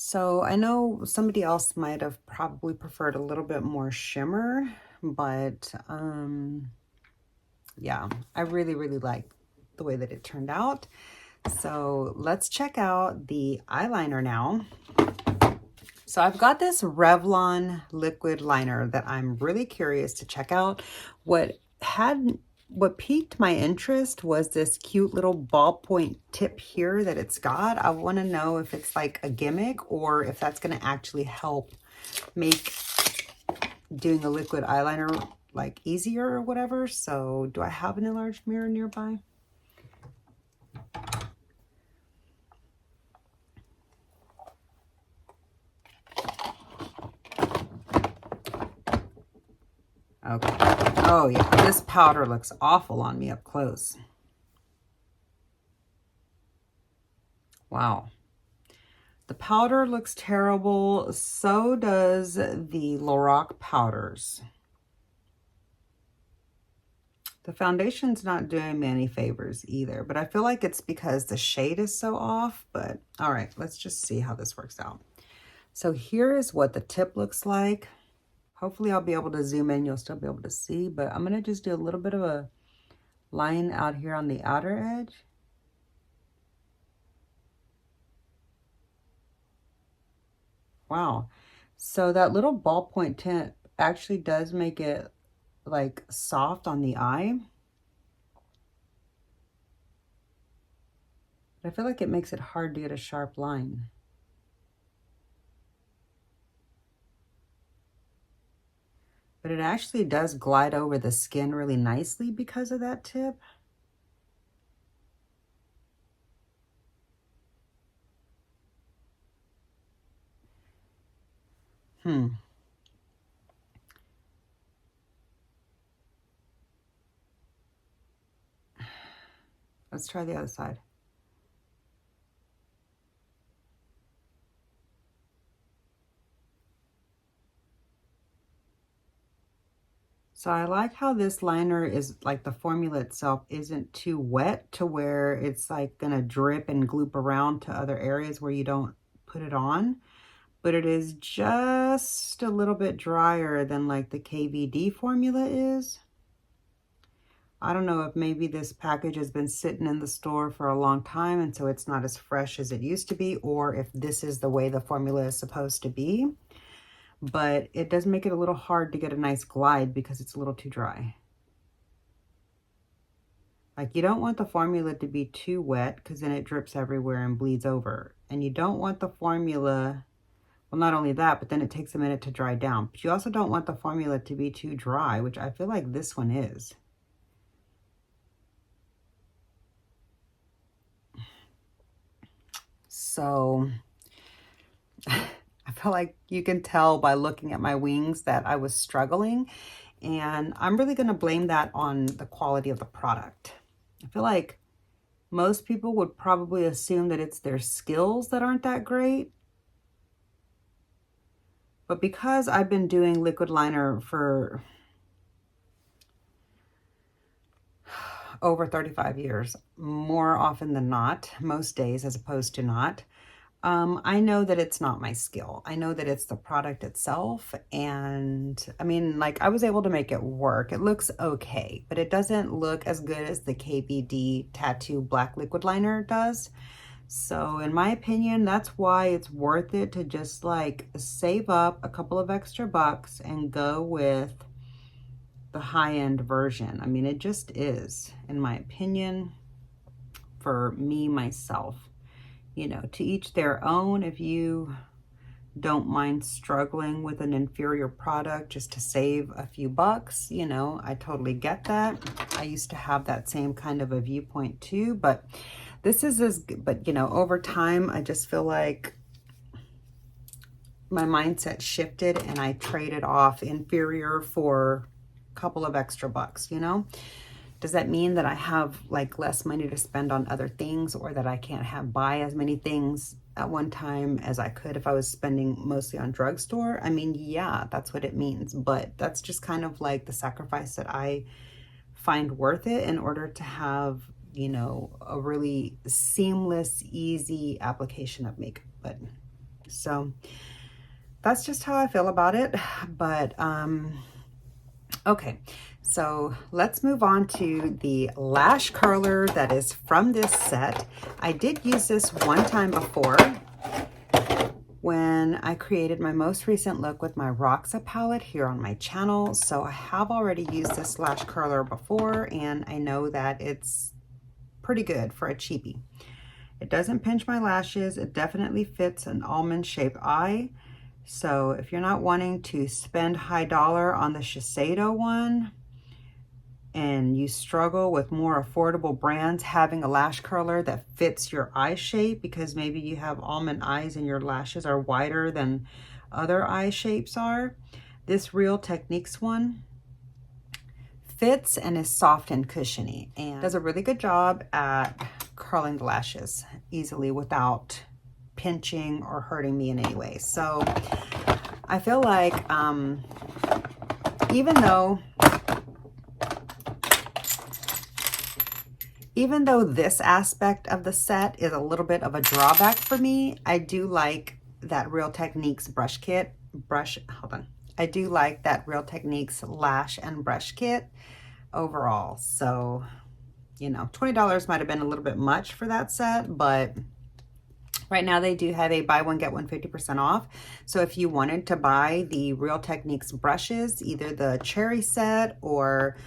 So I know somebody else might have probably preferred a little bit more shimmer, but yeah, I really, really like the way that it turned out. So let's check out the eyeliner now. So I've got this Revlon liquid liner that I'm really curious to check out. What piqued my interest was this cute little ballpoint tip here that it's got. I want to know if it's like a gimmick or if that's going to actually help make doing a liquid eyeliner like easier or whatever. So do I have an enlarged mirror nearby? Okay. Oh yeah, this powder looks awful on me up close. Wow. The powder looks terrible. So does the Lorac powders. The foundation's not doing me any favors either, but I feel like it's because the shade is so off. But all right, let's just see how this works out. So here is what the tip looks like. Hopefully I'll be able to zoom in. You'll still be able to see, but I'm going to just do a little bit of a line out here on the outer edge. Wow. So that little ballpoint tip actually does make it like soft on the eye. But I feel like it makes it hard to get a sharp line. But it actually does glide over the skin really nicely because of that tip. Let's try the other side. So I like how this liner is like the formula itself isn't too wet to where it's like gonna drip and gloop around to other areas where you don't put it on, but it is just a little bit drier than like the KVD formula is. I don't know if maybe this package has been sitting in the store for a long time and so it's not as fresh as it used to be, or if this is the way the formula is supposed to be. But it does make it a little hard to get a nice glide because it's a little too dry. Like, you don't want the formula to be too wet because then it drips everywhere and bleeds over. And you don't want the formula, well, not only that, but then it takes a minute to dry down. But you also don't want the formula to be too dry, which I feel like this one is. So I feel like you can tell by looking at my wings that I was struggling, and I'm really going to blame that on the quality of the product. I feel like most people would probably assume that it's their skills that aren't that great. But because I've been doing liquid liner for over 35 years, more often than not, most days as opposed to not, I know that it's not my skill. I know that it's the product itself. And I mean, like, I was able to make it work. It looks okay, but it doesn't look as good as the KVD Tattoo Black Liquid Liner does. So in my opinion, that's why it's worth it to just like save up a couple of extra bucks and go with the high-end version. I mean, it just is, in my opinion, for me, myself. You know, to each their own. If you don't mind struggling with an inferior product just to save a few bucks, you know, I totally get that. I used to have that same kind of a viewpoint too, but this is but you know, over time, I just feel like my mindset shifted and I traded off inferior for a couple of extra bucks, you know? Does that mean that I have like less money to spend on other things, or that I can't buy as many things at one time as I could if I was spending mostly on drugstore? I mean, yeah, that's what it means, but that's just kind of like the sacrifice that I find worth it in order to have, you know, a really seamless, easy application of makeup. But so that's just how I feel about it. But Okay, so let's move on to the lash curler that is from this set. I did use this one time before when I created my most recent look with my Roxa palette here on my channel. So I have already used this lash curler before, and I know that it's pretty good for a cheapie. It doesn't pinch my lashes. It definitely fits an almond-shaped eye. So if you're not wanting to spend high dollar on the Shiseido one and you struggle with more affordable brands having a lash curler that fits your eye shape, because maybe you have almond eyes and your lashes are wider than other eye shapes are, this Real Techniques one fits and is soft and cushiony and does a really good job at curling the lashes easily without pinching or hurting me in any way. So I feel like even though this aspect of the set is a little bit of a drawback for me, I do like that Real Techniques I do like that Real Techniques lash and brush kit overall. So, you know, $20 might have been a little bit much for that set, but right now they do have a buy one, get one 50% off. So if you wanted to buy the Real Techniques brushes, either the cherry set or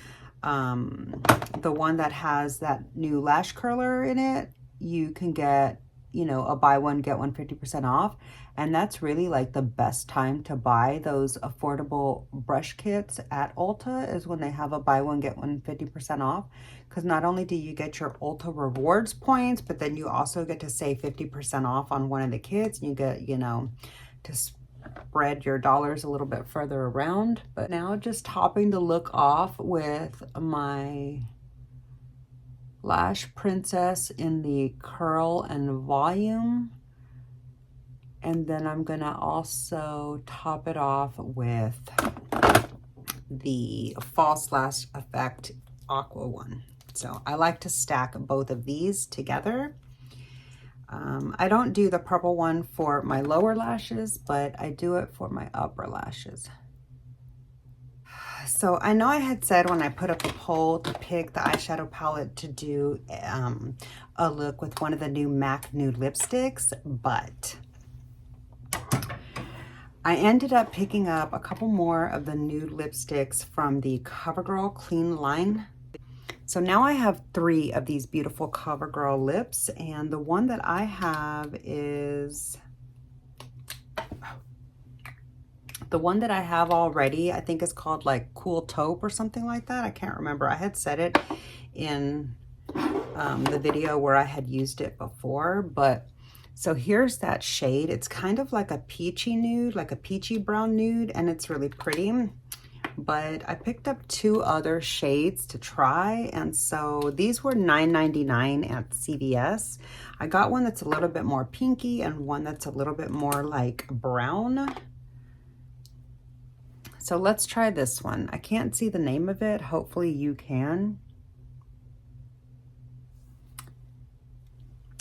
the one that has that new lash curler in it, you can get, you know, a buy one, get one 50% off. And that's really like the best time to buy those affordable brush kits at Ulta, is when they have a buy one, get one 50% off. Because not only do you get your Ulta rewards points, but then you also get to save 50% off on one of the kits. And you get, you know, to spread your dollars a little bit further around. But now just topping the look off with my Lash Princess in the Curl and Volume. And then I'm gonna also top it off with the False Lash Effect Aqua one. So I like to stack both of these together. I don't do the purple one for my lower lashes, but I do it for my upper lashes. So I know I had said when I put up a poll to pick the eyeshadow palette to do a look with one of the new MAC nude lipsticks, but I ended up picking up a couple more of the nude lipsticks from the CoverGirl Clean line. So now I have 3 of these beautiful CoverGirl lips, and the one that I have is the one that I have already. I think it's called like Cool Taupe or something like that. I can't remember. I had said it in the video where I had used it before, but so here's that shade. It's kind of like a peachy nude, like a peachy brown nude, and it's really pretty. But I picked up 2 other shades to try, and so these were $9.99 at CVS. I got one that's a little bit more pinky and one that's a little bit more like brown. So let's try this one. I can't see the name of it. Hopefully you can.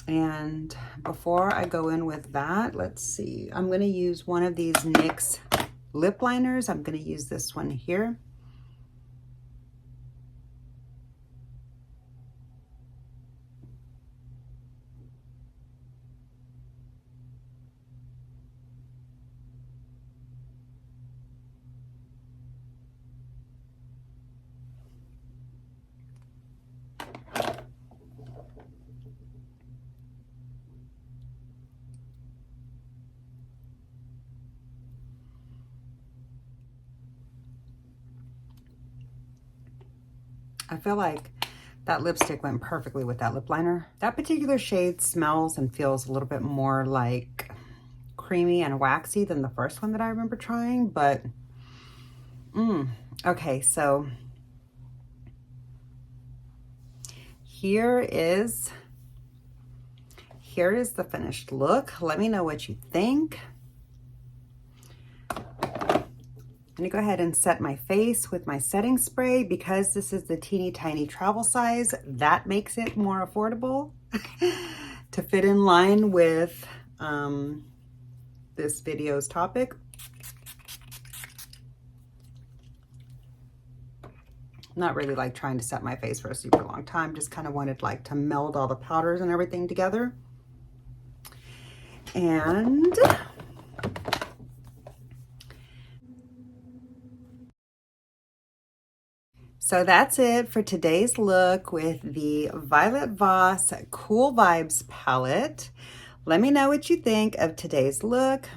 And before I go in with that, let's see. I'm going to use one of these NYX lip liners. I'm going to use this one here. I feel like that lipstick went perfectly with that lip liner. That particular shade smells and feels a little bit more like creamy and waxy than the first one that I remember trying, but okay, so here is the finished look. Let me know what you think. I'm gonna go ahead and set my face with my setting spray. Because this is the teeny tiny travel size, that makes it more affordable to fit in line with this video's topic. Not really like trying to set my face for a super long time, just kind of wanted like to meld all the powders and everything together. And so that's it for today's look with the Violet Voss Cool Vibes palette. Let me know what you think of today's look.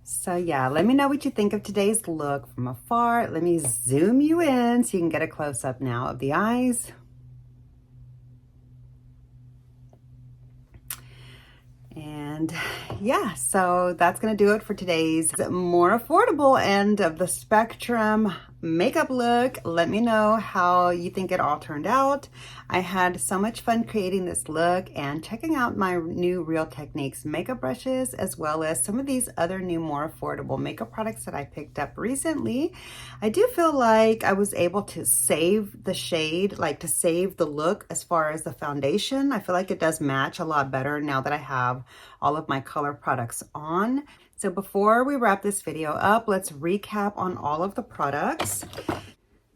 So yeah, let me know what you think of today's look from afar. Let me zoom you in so you can get a close-up now of the eyes. And yeah, so that's going to do it for today's more affordable end of the spectrum makeup look. Let me know how you think it all turned out. I had so much fun creating this look and checking out my new Real Techniques makeup brushes, as well as some of these other new, more affordable makeup products that I picked up recently. I do feel like I was able to save the shade, like to save the look as far as the foundation. I feel like it does match a lot better now that I have all of my color products on. So before we wrap this video up, let's recap on all of the products.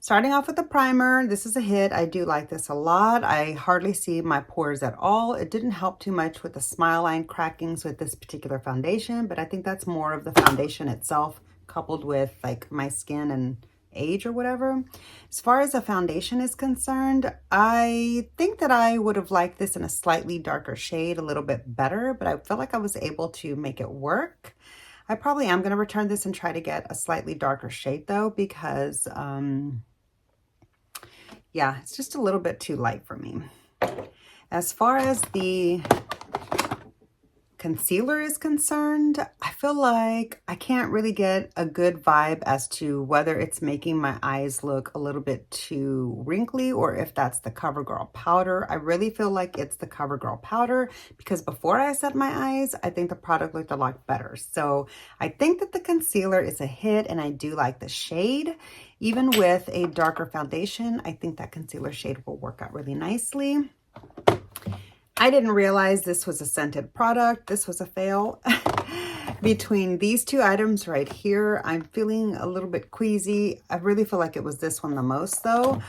Starting off with the primer, this is a hit. I do like this a lot. I hardly see my pores at all. It didn't help too much with the smile line crackings with this particular foundation, but I think that's more of the foundation itself coupled with like my skin and age or whatever. As far as the foundation is concerned, I think that I would have liked this in a slightly darker shade a little bit better, but I felt like I was able to make it work. I probably am going to return this and try to get a slightly darker shade though, because yeah, it's just a little bit too light for me. As far as the concealer is concerned, I feel like I can't really get a good vibe as to whether it's making my eyes look a little bit too wrinkly or if that's the CoverGirl powder. I really feel like it's the CoverGirl powder because before I set my eyes, I think the product looked a lot better. So I think that the concealer is a hit and I do like the shade. Even with a darker foundation, I think that concealer shade will work out really nicely. I didn't realize this was a scented product. This was a fail. Between these two items right here, I'm feeling a little bit queasy. I really feel like it was this one the most though.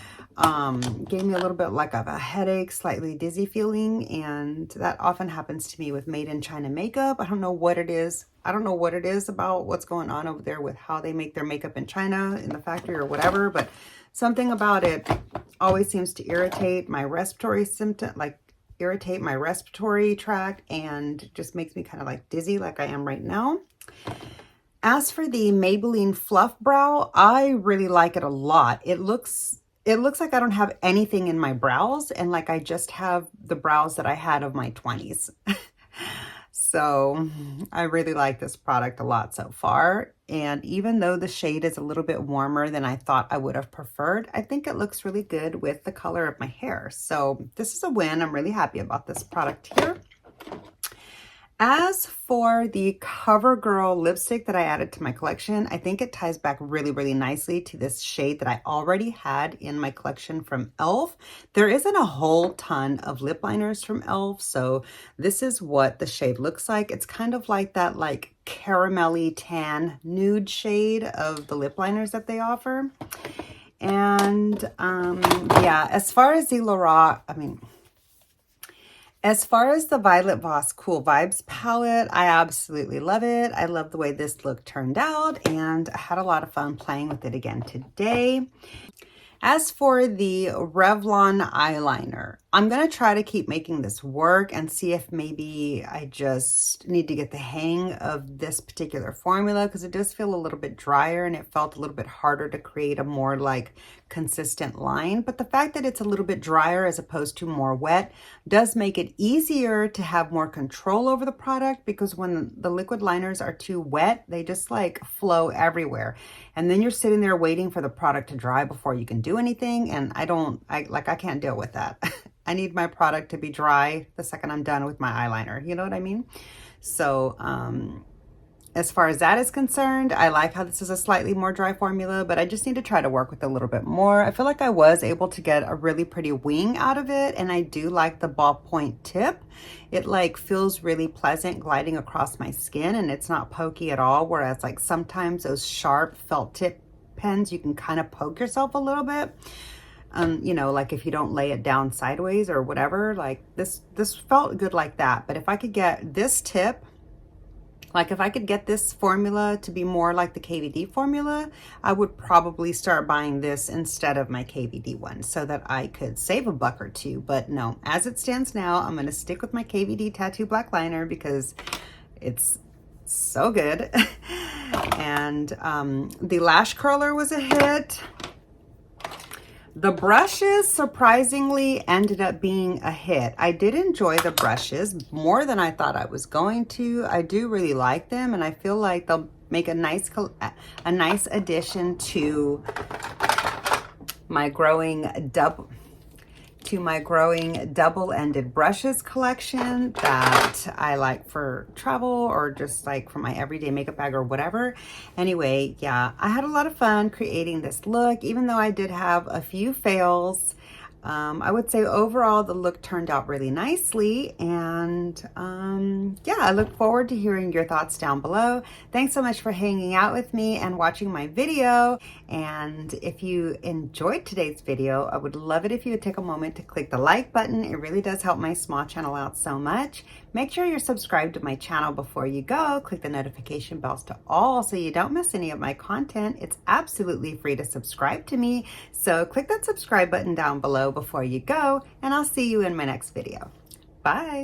Gave me a little bit like of a headache, slightly dizzy feeling, and that often happens to me with Made in China makeup. I don't know what it is. I don't know what it is about what's going on over there with how they make their makeup in China, in the factory or whatever, but something about it always seems to irritate my respiratory symptom, like irritate my respiratory tract, and just makes me kind of like dizzy like I am right now. As for the Maybelline Fluff Brow, I really like it a lot. It looks like I don't have anything in my brows and like I just have the brows that I had of my 20s. So I really like this product a lot so far. And even though the shade is a little bit warmer than I thought I would have preferred, I think it looks really good with the color of my hair. So this is a win. I'm really happy about this product here. As for the CoverGirl lipstick that I added to my collection, I think it ties back really, really nicely to this shade that I already had in my collection from e.l.f. There isn't a whole ton of lip liners from e.l.f., so this is what the shade looks like. It's kind of like that like caramelly tan nude shade of the lip liners that they offer. And yeah, as far as the as far as the Violet Voss Cool Vibes palette, I absolutely love it. I love the way this look turned out, and I had a lot of fun playing with it again today. As for the Revlon eyeliner, I'm going to try to keep making this work and see if maybe I just need to get the hang of this particular formula, because it does feel a little bit drier and it felt a little bit harder to create a more like consistent line. But the fact that it's a little bit drier as opposed to more wet does make it easier to have more control over the product, because when the liquid liners are too wet, they just like flow everywhere. And then you're sitting there waiting for the product to dry before you can do anything. And I can't deal with that. I need my product to be dry the second I'm done with my eyeliner. You know what I mean? So, as far as that is concerned, I like how this is a slightly more dry formula, but I just need to try to work with it a little bit more. I feel like I was able to get a really pretty wing out of it, and I do like the ballpoint tip. It like feels really pleasant gliding across my skin, and it's not pokey at all, whereas like sometimes those sharp felt tip pens, you can kind of poke yourself a little bit. You know, like if you don't lay it down sideways or whatever, like this felt good like that. But if I could get this tip, like if I could get this formula to be more like the KVD formula, I would probably start buying this instead of my KVD one so that I could save $1 or $2. But no, as it stands now, I'm going to stick with my KVD Tattoo Black Liner because it's so good. And the lash curler was a hit. The brushes surprisingly ended up being a hit. I did enjoy the brushes more than I thought I was going to. I do really like them, and I feel like they'll make a nice addition to my growing double-ended brushes collection that I like for travel or just like for my everyday makeup bag or whatever. Anyway, yeah, I had a lot of fun creating this look, even though I did have a few fails. I would say overall the look turned out really nicely, and yeah, I look forward to hearing your thoughts down below. Thanks so much for hanging out with me and watching my video, and if you enjoyed today's video, I would love it if you would take a moment to click the like button. It really does help my small channel out so much. Make sure you're subscribed to my channel before you go. Click the notification bells to all so you don't miss any of my content. It's absolutely free to subscribe to me, so click that subscribe button down below before you go, and I'll see you in my next video. Bye.